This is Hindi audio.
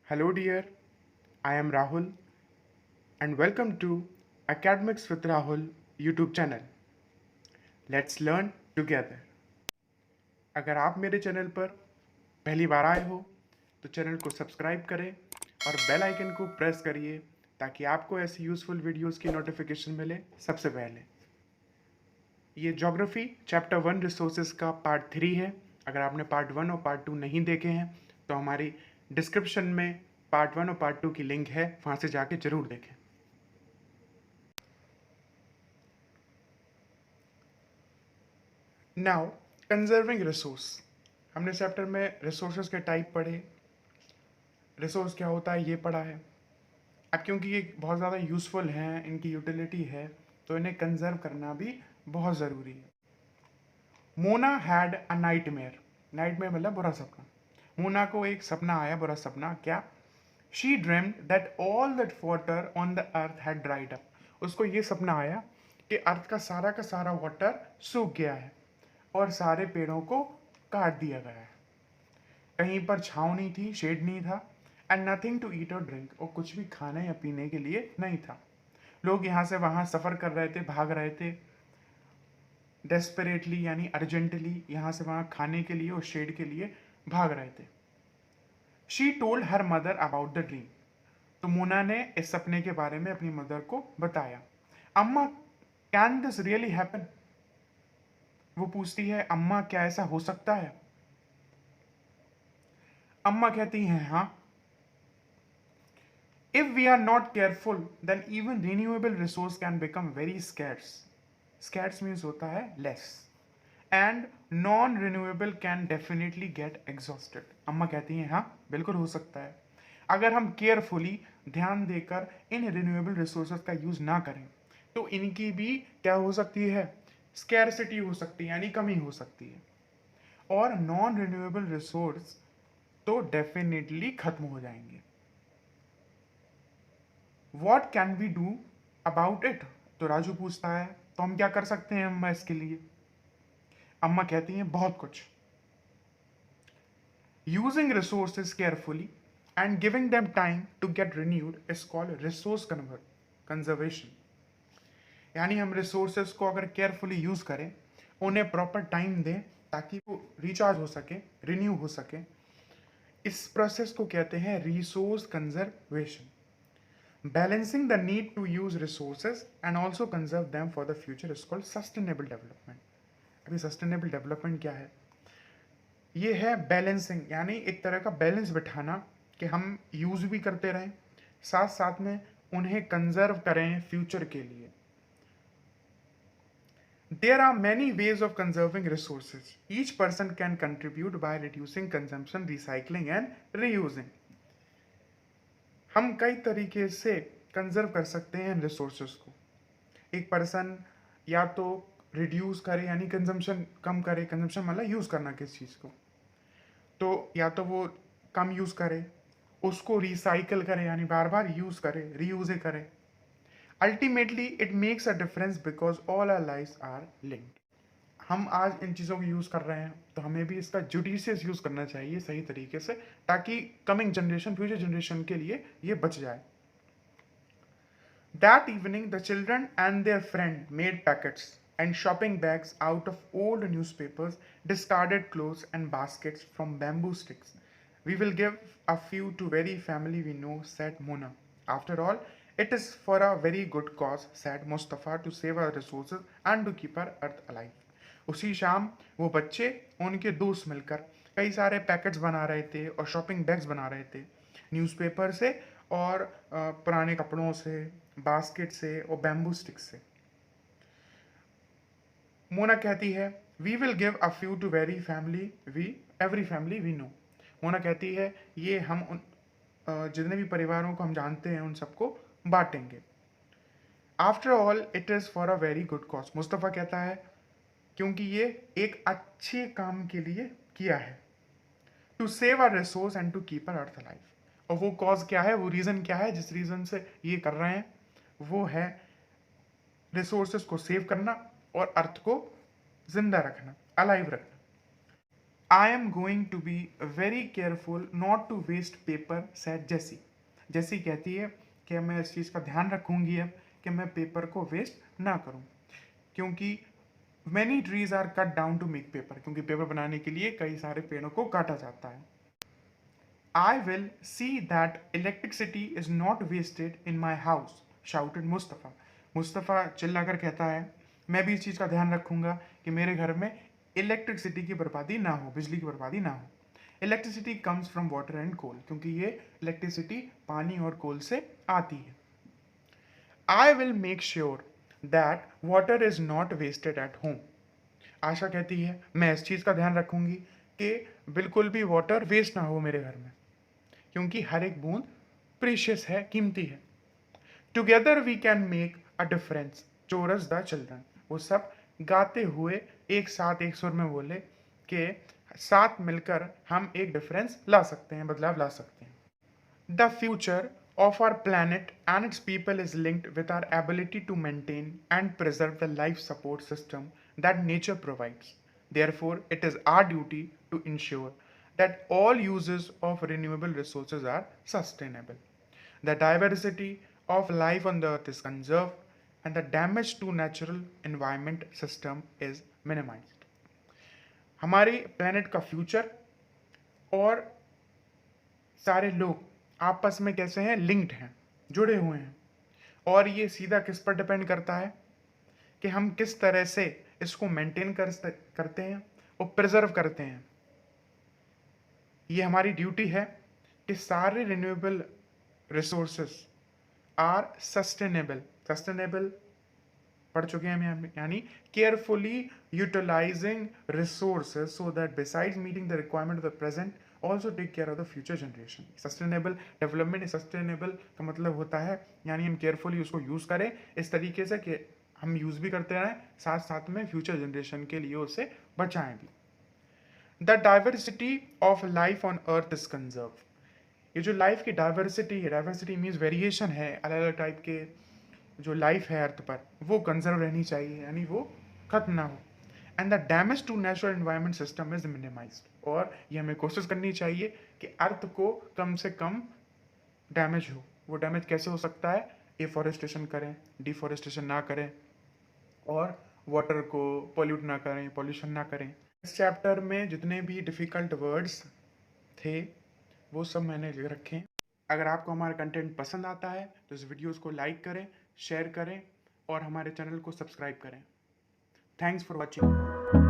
Hello, dear. I am Rahul, and welcome to Academics with Rahul YouTube channel. Let's learn together. अगर आप मेरे चैनल पर पहली बार आए हो तो चैनल को सब्सक्राइब करें और बेल आइकन को प्रेस करिए ताकि आपको ऐसी यूज़फुल वीडियोस की नोटिफिकेशन मिले सबसे पहले। ये ज्योग्राफी चैप्टर 1 रिसोर्सेज का पार्ट 3 है। अगर आपने पार्ट 1 और पार्ट 2 नहीं देखे हैं तो हमारी डिस्क्रिप्शन में पार्ट 1 और पार्ट 2 की लिंक है, वहाँ से जाके ज़रूर देखें। Now conserving resource. हमने चैप्टर में रिसोर्सेज के टाइप पढ़े, रिसोर्स क्या होता है ये पढ़ा है। अब क्योंकि ये बहुत ज़्यादा यूज़फुल हैं, इनकी यूटिलिटी है, तो इन्हें कंजर्व करना भी बहुत ज़रूरी है। Mona had a nightmare. Nightmare मतलब बुरा सपना। मोना को एक सपना आया, बुरा सपना। क्या? She dreamed that all that water on the earth had dried up. उसको ये सपना आया कि अर्थ का सारा वाटर सूख गया है और सारे पेड़ों को काट दिया गया है। कहीं पर छाँव नहीं थी, शेड नहीं था, एंड नथिंग टू ईट और ड्रिंक, और कुछ भी खाने या पीने के लिए नहीं था। लोग यहाँ से वहाँ सफ़र कर रहे थे, भाग रहे थे, डेस्परेटली यानी अर्जेंटली यहाँ से वहाँ खाने के लिए और शेड के लिए भाग रहे थे। She told her mother about the dream. तो मोना ने इस सपने के बारे में अपनी मदर को बताया। अम्मा, कैन दिस रियली हैपन? वो पूछती है, अम्मा क्या ऐसा हो सकता है? अम्मा कहती हैं, हाँ। If we are not careful, then even renewable resource can become very scarce. Scarce means होता है less. And non-renewable can definitely get exhausted. अम्मा कहती हैं, हाँ बिल्कुल हो सकता है। अगर हम केयरफुली ध्यान देकर इन रिन्यूएबल रिसोर्सेज का यूज़ ना करें तो इनकी भी क्या हो सकती है? स्कैरसिटी हो सकती है, यानी कमी हो सकती है। और नॉन रिन्यूएबल रिसोर्स तो डेफिनेटली खत्म हो जाएंगे। What can we do about it? तो राजू पूछता है, तो हम क्या कर सकते हैं अम्मा इसके लिए? अम्मा कहती हैं, बहुत कुछ। Using resources carefully and giving them time to get renewed is called resource conservation. यानी हम रिसोर्सेज को अगर केयरफुली यूज करें, उन्हें प्रॉपर टाइम दें ताकि वो रिचार्ज हो सके, रिन्यू हो सके, इस प्रोसेस को कहते हैं resource conservation. Balancing the need to use resources and also conserve them for the future is called sustainable development. अभी sustainable development क्या है? ये है बैलेंसिंग, यानी एक तरह का बैलेंस बिठाना कि हम यूज भी करते रहें, साथ साथ में उन्हें कंजर्व करें फ्यूचर के लिए। There are many ways of conserving resources. Each person can contribute by reducing consumption, recycling and reusing. हम कई तरीके से कंजर्व कर सकते हैं इन रिसोर्सेज को। एक पर्सन या तो रिड्यूस करे यानी कंजम्पशन कम करे, कंजम्पशन मतलब यूज़ करना किस चीज़ को, तो या तो वो कम यूज़ करे, उसको रिसाइकल करे यानी बार बार यूज़ करे, रीयूज करे। Ultimately it makes a difference because all our lives are linked. हम आज इन चीज़ों को यूज़ कर रहे हैं तो हमें भी इसका जुडिशियस यूज़ करना चाहिए सही तरीके से, ताकि कमिंग जनरेशन, फ्यूचर जनरेशन के लिए ये बच जाए। That evening, the children and their friend made packets and shopping bags out of old newspapers, discarded clothes, and baskets from bamboo sticks. We will give a few to very family we know, said Mona. After all, it is for a very good cause, said Mustafa, to save our resources and to keep our earth alive. उसी शाम वो बच्चे उनके दोस्त मिलकर कई सारे पैकेट्स बना रहे थे और शॉपिंग बैग्स बना रहे थे, न्यूज़पेपर से और पुराने कपड़ों से, बास्केट से और बैम्बू स्टिक से। मोना कहती है, we will give a few to every family we know. Mona कहती है, ये हम उन जितने भी परिवारों को हम जानते हैं उन सबको बांटेंगे। After all it is for a very good cause. Mustafa कहता है, क्योंकि ये एक अच्छे काम के लिए किया है। To save our resource and to keep our earth life. और वो कॉज क्या है, वो रीज़न क्या है जिस रीज़न से ये कर रहे हैं? वो है रिसोर्सेज को सेव करना और अर्थ को जिंदा रखना, अलाइव रखना। I am going to be very careful not to waste paper, said Jessie. जेसी कहती है कि मैं इस चीज़ का ध्यान रखूंगी अब कि मैं पेपर को वेस्ट ना करूं, क्योंकि many trees are cut down to make paper, क्योंकि पेपर बनाने के लिए कई सारे पेड़ों को काटा जाता है. I will see that electricity is not wasted in my house, shouted Mustafa. Mustafa चिल्लाकर कहता है, मैं भी इस चीज़ का ध्यान रखूंगा कि मेरे घर में इलेक्ट्रिसिटी की बर्बादी ना हो, बिजली की बर्बादी ना हो. Electricity comes from water and coal, क्योंकि ये इलेक्ट्रिसिटी पानी और कोल से आती है. I will make sure that water is not wasted at home. Asha कहती है, मैं इस चीज़ का ध्यान रखूंगी कि बिल्कुल भी वाटर वेस्ट ना हो मेरे घर में, क्योंकि हर एक बूंद प्रीशियस है, कीमती है. Together we can make a difference, chorus the children. वो सब गाते हुए एक साथ एक सुर में बोले कि साथ मिलकर हम एक डिफरेंस ला सकते हैं, बदलाव ला सकते हैं. The future of our planet and its people is linked with our ability to maintain and preserve the life support system that nature provides. Therefore, it is our duty to ensure that all uses of renewable resources are sustainable. The diversity of life on the earth is conserved and the damage to natural environment system is minimized. हमारे प्लेनेट का फ्यूचर और सारे लोग आपस में कैसे हैं, लिंक्ड हैं, जुड़े हुए हैं. और ये सीधा किस पर डिपेंड करता है कि हम किस तरह से इसको मेंटेन करते हैं और प्रिजर्व करते हैं. ये हमारी ड्यूटी है कि सारे renewable resources are sustainable. Sustainable पढ़ चुके हैं हम, यानी carefully utilising resources so that besides meeting the requirement of the present also take care of the future generation. Sustainable development, sustainable का मतलब होता है यानी हम केयरफुली उसको यूज़ करें इस तरीके से कि हम यूज़ भी करते रहें, साथ साथ में फ्यूचर जनरेशन के लिए उसे बचाएं भी. The diversity of life on earth is conserve. ये जो लाइफ की डाइवर्सिटी है, डाइवर्सिटी मीन्स वेरिएशन है, अलग अलग टाइप के जो लाइफ है अर्थ पर, वो कंजर्व रहनी चाहिए, यानी वो खत्म ना हो. And the damage to natural environment system is minimised. और ये हमें कोशिश करनी चाहिए कि अर्थ को कम से कम डैमेज हो. वो डैमेज कैसे हो सकता है, एफॉरेस्टेशन करें, डिफॉरेस्टेशन ना करें, और वाटर को पोल्यूट ना करें, पॉल्यूशन ना करें. इस चैप्टर में जितने भी डिफ़िकल्ट वर्ड्स थे वो सब मैंने लिख रखे हैं. अगर आपको हमारा कंटेंट पसंद आता है तो इस वीडियोस को लाइक करें, शेयर करें और हमारे चैनल को सब्सक्राइब करें. Thanks for watching.